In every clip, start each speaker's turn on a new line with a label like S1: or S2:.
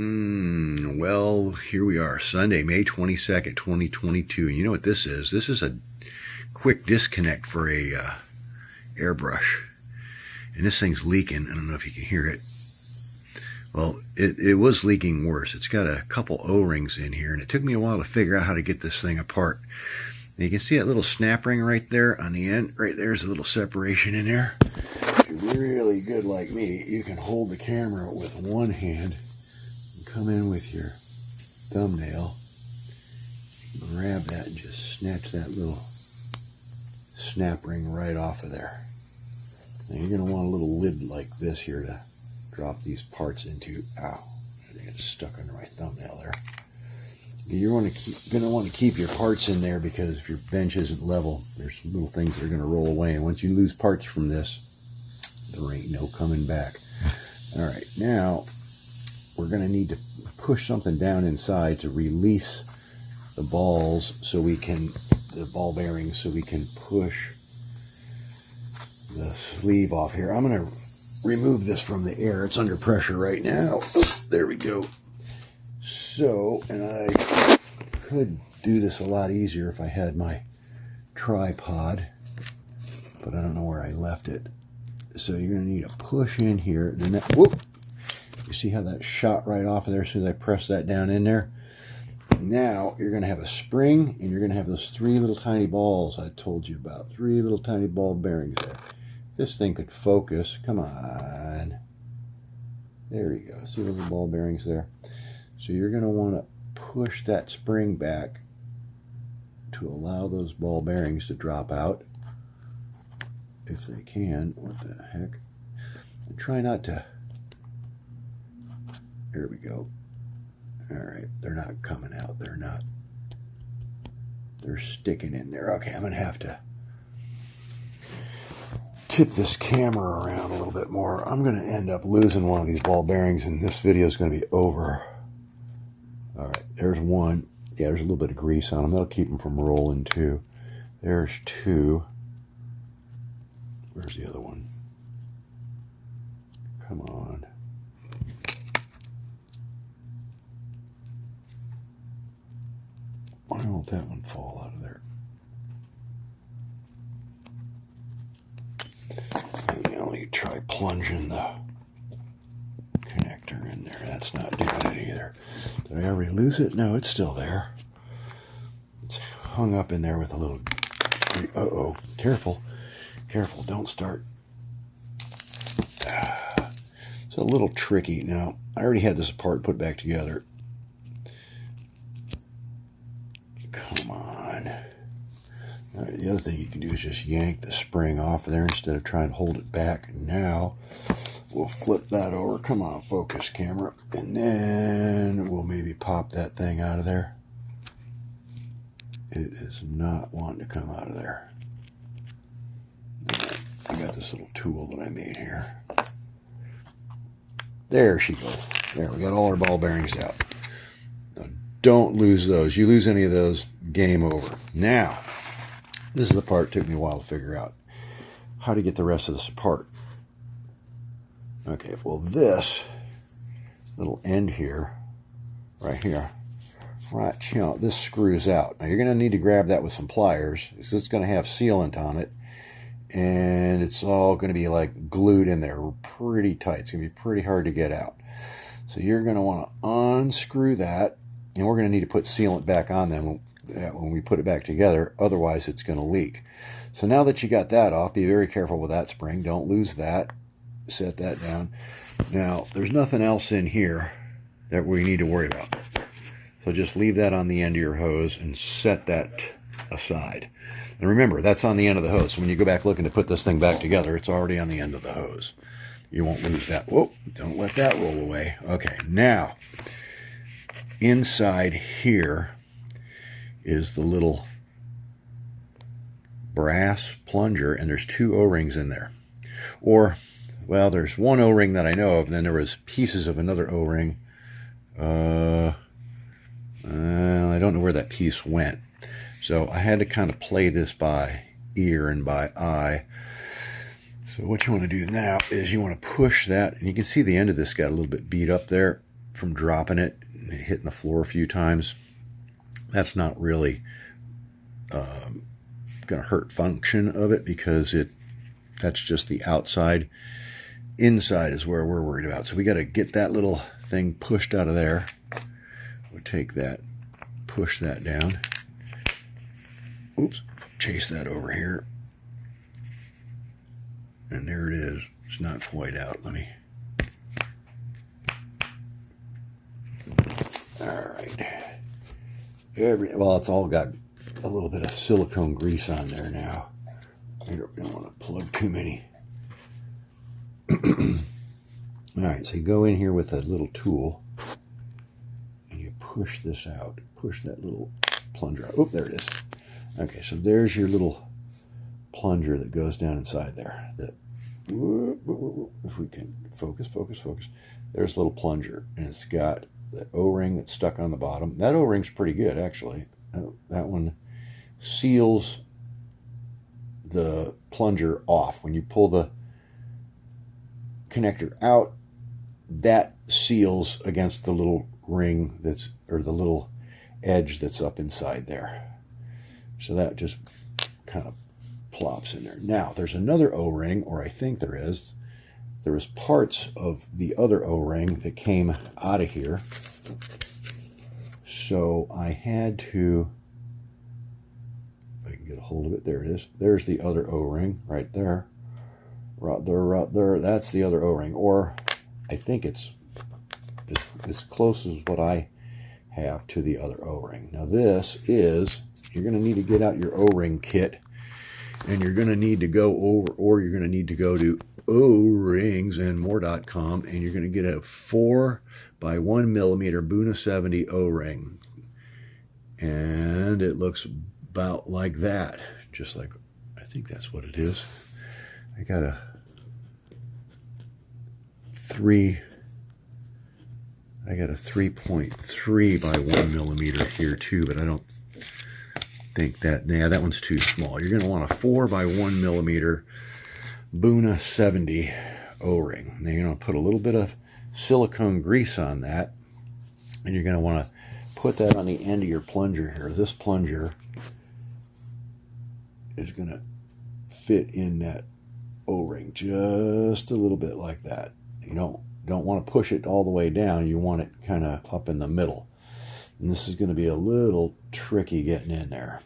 S1: Well, here we are, Sunday, May 22nd, 2022. And you know what this is? This is a quick disconnect for a airbrush. And this thing's leaking. I don't know if you can hear it. Well, it was leaking worse. It's got a couple O-rings in here, and it took me a while to figure out how to get this thing apart. And you can see that little snap ring right there on the end. Right there's a little separation in there. If you're really good like me, you can hold the camera with one hand and come in with your thumbnail, grab that and just snatch that little snap ring right off of there. Now you're going to want a little lid like this here to drop these parts into. Ow, they get stuck under my thumbnail there. You're going to want to keep your parts in there, because if your bench isn't level, there's little things that are going to roll away, and once you lose parts from this, there ain't no coming back. All right, now we're going to need to push something down inside to release the balls, so we can, the ball bearings, so we can push the sleeve off here. I'm going to remove this from the air. It's under pressure right now. Oh, there we go. So, and I could do this a lot easier if I had my tripod, but I don't know where I left it. So you're going to need to push in here. Then that, whoop! You see how that shot right off of there as soon as I press that down in there? Now you're going to have a spring, and you're going to have those three little tiny balls I told you about. Three little tiny ball bearings there. If this thing could focus, come on. There you go. See those little ball bearings there? So you're going to want to push that spring back to allow those ball bearings to drop out, if they can. What the heck? And try not to. There we go. All right, they're not coming out. They're not. They're sticking in there. Okay, I'm going to have to tip this camera around a little bit more. I'm going to end up losing one of these ball bearings, and this video is going to be over. All right, there's one. Yeah, there's a little bit of grease on them. That'll keep them from rolling too. There's two. Where's the other one? Come on. Why won't that one fall out of there? Let me try plunging the connector in there. That's not doing it either. Did I already lose it? No, it's still there. It's hung up in there with a little... Uh-oh. Careful. Careful. Don't start. It's a little tricky. Now, I already had this part put back together. Come on. All right, the other thing you can do is just yank the spring off of there instead of trying to hold it back. Now, we'll flip that over. Come on, focus camera. And then we'll maybe pop that thing out of there. It is not wanting to come out of there. I got this little tool that I made here. There she goes. There, we got all our ball bearings out. Now, don't lose those. You lose any of those, game over. Now, this is the part that took me a while to figure out. How to get the rest of this apart. Okay, well this little end here, right here, right, you know, this screws out. Now you're going to need to grab that with some pliers, because it's going to have sealant on it, and it's all going to be like glued in there pretty tight. It's going to be pretty hard to get out. So you're going to want to unscrew that, and we're going to need to put sealant back on them when we put it back together, otherwise it's going to leak. So now that you got that off, be very careful with that spring. Don't lose that. Set that down. Now, there's nothing else in here that we need to worry about. So just leave that on the end of your hose and set that aside. And remember, that's on the end of the hose. So when you go back looking to put this thing back together, it's already on the end of the hose. You won't lose that. Whoa, don't let that roll away. Okay, now, inside here is the little brass plunger, and there's two O-rings in there. Or, well, there's one O-ring that I know of, and then there was pieces of another O-ring. I don't know where that piece went. So I had to kind of play this by ear and by eye. So what you want to do now is you want to push that, and you can see the end of this got a little bit beat up there. from dropping it and hitting the floor a few times. That's not really going to hurt function of it, because that's just the outside. Inside is where we're worried about. So we got to get that little thing pushed out of there. We'll take that, push that down. Oops, chase that over here. And there it is. It's not quite out. Let me. All right. Well, it's all got a little bit of silicone grease on there now. We don't want to plug too many. All right, so you go in here with a little tool and you push this out. Push that little plunger out. Oh, there it is. Okay, so there's your little plunger that goes down inside there. If we can focus. There's a little plunger, and it's got the O-ring that's stuck on the bottom. That O-ring's pretty good, actually. That one seals the plunger off. When you pull the connector out, that seals against the little ring or the little edge that's up inside there. So that just kind of plops in there. Now, there's another O-ring, or I think there is. There was parts of the other O-ring that came out of here. So I had to, if I can get a hold of it, there it is. There's the other O-ring right there. Right there. That's the other O-ring. Or I think it's as close as what I have to the other O-ring. Now this is, you're going to need to get out your O-ring kit, and you're going to need to go over, or you're going to need to go to oringsandmore.com, and you're going to get a 4 by 1 millimeter Buna 70 O-ring. And it looks about like that. Just like, I think that's what it is. I got a 3.3 by 1 millimeter here too, but I don't think that, yeah, that one's too small. You're going to want a 4 by 1 millimeter Buna 70 O-ring. Now you're going to put a little bit of silicone grease on that, and you're going to want to put that on the end of your plunger here. This plunger is going to fit in that O-ring just a little bit like that. You don't want to push it all the way down. You want it kind of up in the middle. And this is going to be a little tricky getting in there.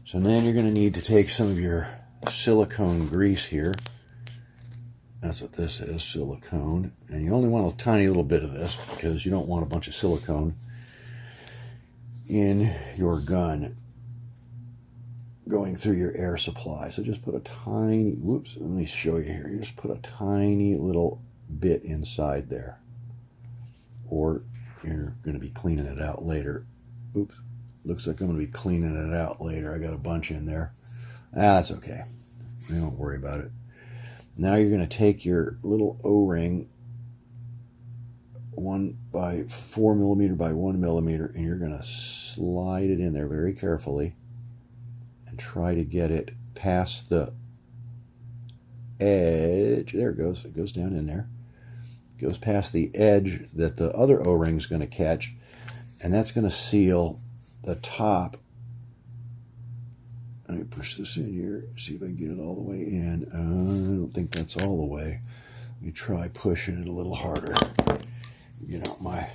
S1: So then you're going to need to take some of your silicone grease here. That's what this is, silicone. And you only want a tiny little bit of this, because you don't want a bunch of silicone in your gun going through your air supply. So just put a tiny, whoops, let me show you here. You just put a tiny little bit inside there. Or you're going to be cleaning it out later. Oops, looks like I'm going to be cleaning it out later. I got a bunch in there. That's okay. Don't worry about it. Now you're going to take your little O-ring, 1 by 4 millimeter by 1 millimeter, and you're going to slide it in there very carefully and try to get it past the edge. There it goes. It goes down in there. It goes past the edge that the other O-ring is going to catch, and that's going to seal the top. Let me push this in here, see if I can get it all the way in. I don't think that's all the way. Let me try pushing it a little harder. Get out my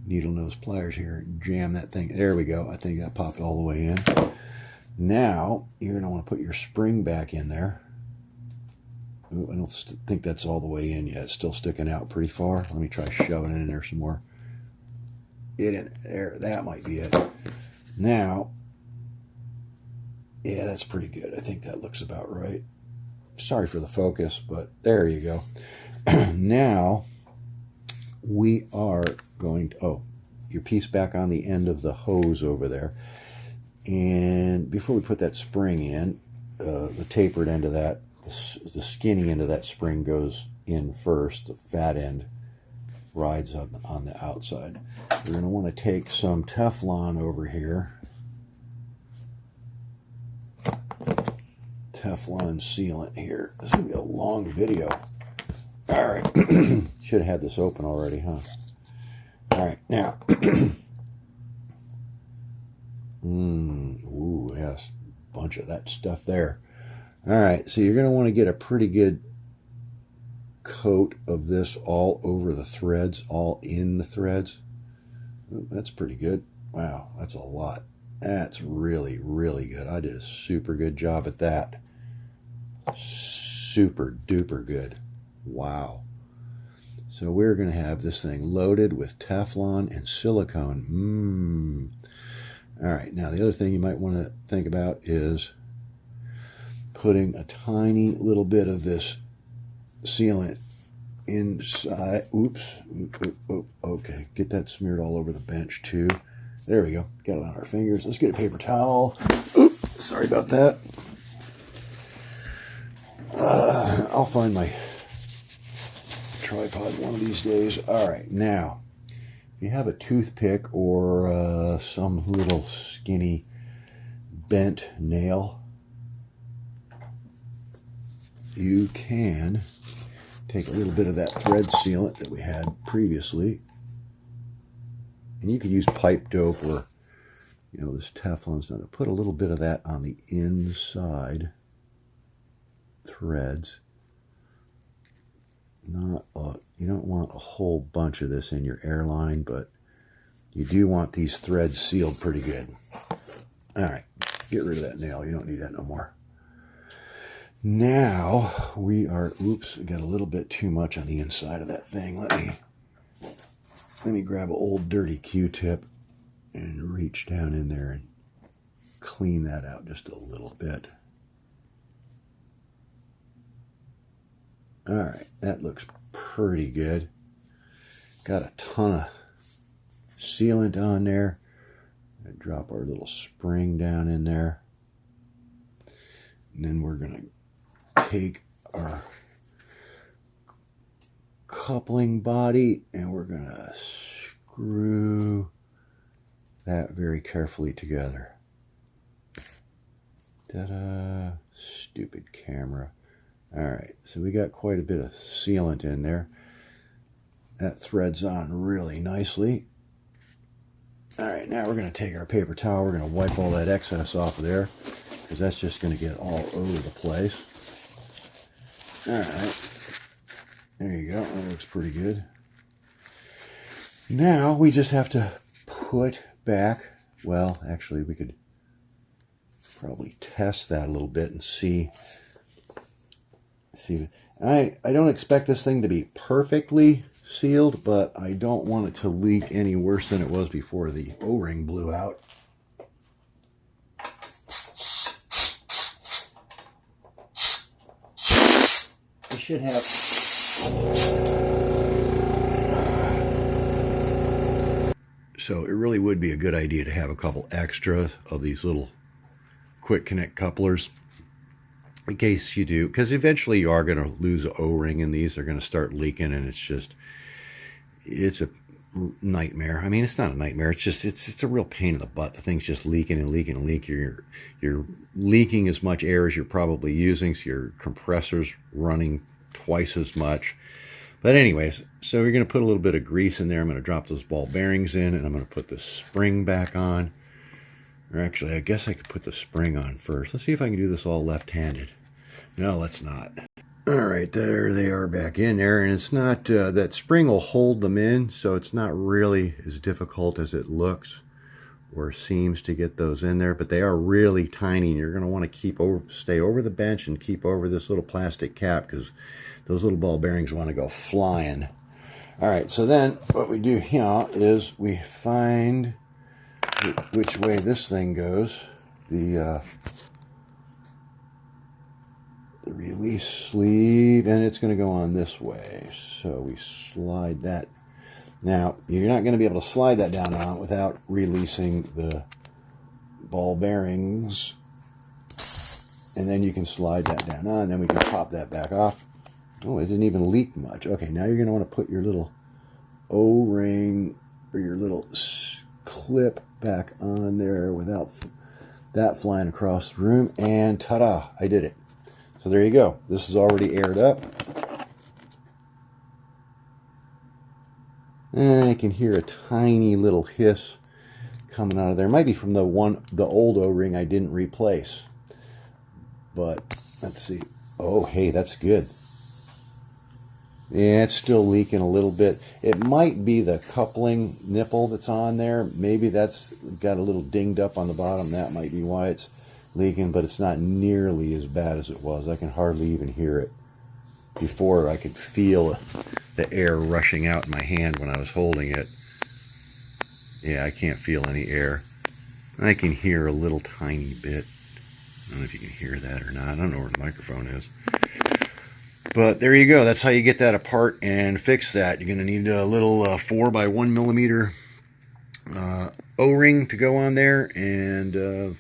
S1: needle nose pliers here and jam that thing. There we go. I think that popped all the way in. Now, you're going to want to put your spring back in there. Ooh, I don't think that's all the way in yet. It's still sticking out pretty far. Let me try shoving it in there some more. Get in there. That might be it. Now, yeah, that's pretty good. I think that looks about right. Sorry for the focus, but there you go. Now, we are going to, your piece back on the end of the hose over there. And before we put that spring in, the tapered end of that, the skinny end of that spring goes in first. The fat end rides on the outside. We're going to want to take some Teflon over here. Teflon sealant here. This is going to be a long video. All right. Should have had this open already, huh? All right, now. Ooh, yes, bunch of that stuff there. All right, so you're going to want to get a pretty good coat of this all over the threads, all in the threads. Ooh, that's pretty good. Wow, that's a lot. That's really, really good. I did a super good job at that. Super duper good. Wow. So we're going to have this thing loaded with Teflon and silicone. All right, now the other thing you might want to think about is putting a tiny little bit of this sealant inside. Oops. Okay, get that smeared all over the bench too. There we go. Got it on our fingers. Let's get a paper towel. Oops, sorry about that. I'll find my tripod one of these days. All right, now, if you have a toothpick or some little skinny bent nail, you can take a little bit of that thread sealant that we had previously, and you could use pipe dope or, you know, this Teflon's done it. Put a little bit of that on the inside threads. You don't want a whole bunch of this in your airline, but you do want these threads sealed pretty good. All right, get rid of that nail. You don't need that no more. Now we are, oops, we got a little bit too much on the inside of that thing. Let me grab an old dirty Q-tip and reach down in there and clean that out just a little bit. All right, that looks pretty good. Got a ton of sealant on there. Drop our little spring down in there. And then we're going to take our coupling body and we're going to screw that very carefully together. Ta-da! Stupid camera. All right, so we got quite a bit of sealant in there. That threads on really nicely. All right, now we're going to take our paper towel. We're going to wipe all that excess off of there because that's just going to get all over the place. All right, there you go. That looks pretty good. Now we just have to put back, well, actually we could probably test that a little bit and see. I don't expect this thing to be perfectly sealed, but I don't want it to leak any worse than it was before the O-ring blew out. We should have so it really would be a good idea to have a couple extra of these little quick connect couplers in case you do, because eventually you are going to lose an O-ring in these. They're going to start leaking, and it's a nightmare. I mean, it's not a nightmare. It's a real pain in the butt. The thing's just leaking and leaking and leaking. You're leaking as much air as you're probably using, so your compressor's running twice as much. But anyways, so you're going to put a little bit of grease in there. I'm going to drop those ball bearings in, and I'm going to put the spring back on. Or actually, I guess I could put the spring on first. Let's see if I can do this all left-handed. No, let's not. All right, there they are back in there, and it's not, that spring will hold them in, so it's not really as difficult as it looks or seems to get those in there, but they are really tiny, and you're going to want to stay over the bench and keep over this little plastic cap because those little ball bearings want to go flying. All right, so then what we do here is we find which way this thing goes. The release sleeve, and it's going to go on this way, so we slide that. Now you're not going to be able to slide that down on without releasing the ball bearings, and then you can slide that down on, then we can pop that back off. Oh, it didn't even leak much. Okay, now you're going to want to put your little O-ring or your little clip back on there without that flying across the room, and ta-da, I did it. So there you go. This is already aired up. And I can hear a tiny little hiss coming out of there. It might be from the old O-ring I didn't replace. But let's see. Oh, hey, that's good. Yeah, it's still leaking a little bit. It might be the coupling nipple that's on there. Maybe that's got a little dinged up on the bottom. That might be why it's leaking, but it's not nearly as bad as it was. I can hardly even hear it. Before, I could feel the air rushing out in my hand when I was holding it. Yeah, I can't feel any air. I can hear a little tiny bit. I don't know if you can hear that or not. I don't know where the microphone is. But there you go. That's how you get that apart and fix that. You're going to need a little 4 by 1 millimeter O-ring to go on there, and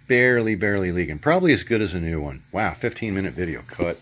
S1: barely leaking. Probably as good as a new one. Wow, 15-minute video cut.